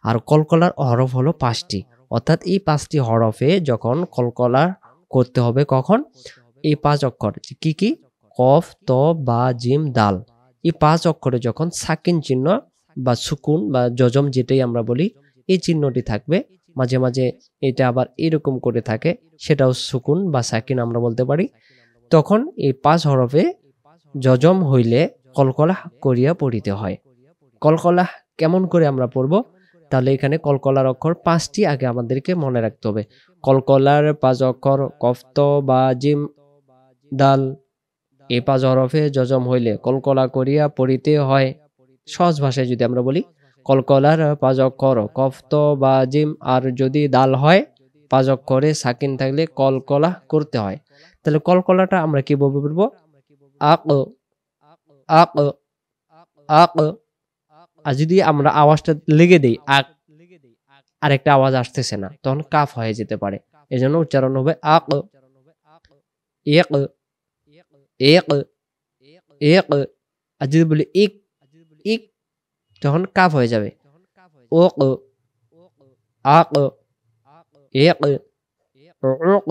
আর কলকলার হরফ হলো 5টি, অর্থাৎ এই 5টি হরফে যখন কলকলা করতে হবে কখন, এই 5 অক্ষর কি কি, কফ, ত, বা, জিম, দাল, এই 5 অক্ষরে যখন সাকিন চিহ্ন বা সুকুন বা জজম যেটাই আমরা বলি, এই চিহ্নটি থাকবে। মাঝে মাঝে এটা আবার এরকম করে থাকে, সেটাও সুকুন বা সাকিন আমরা বলতে পারি। তখন এই 5 হরফে জজম হইলে কলকলা করিয়া পড়িতে হয়। কলকলা কেমন করে আমরা পড়ব? তাহলে এখানে কলকলার অক্ষর 5টি আগে আমাদেরকে মনে রাখতে হবে। কলকলার 5 অক্ষর কফ, ত, বা, জিম, দাল, এই 5 হরফে জজম হইলে কলকলা করিয়া পড়িতে হয়। সহজ ভাষায় যদি আমরা বলি, কলকলার 5 অক্ষর কফ, ত, বা, জিম, আর যদি দাল হয় 5 অক্ষরে সাকিন থাকলে কলকলা করতে হয়। তাহলে কলকলাটা আমরা কিভাবে পড়বো? আক, আক, আক। আর যদি আমরা আওয়াজটা লেগে দেই আক, আরেকটা আওয়াজ আসতেছে না, তখন কাফ হয়ে যেতে পারে। এজন্য উচ্চারণ হবে আক, এক, এক, এক। আর যদি বলি ইক, ইক, তখন কাফ হয়ে যাবে। ওক, আক, এক, উক,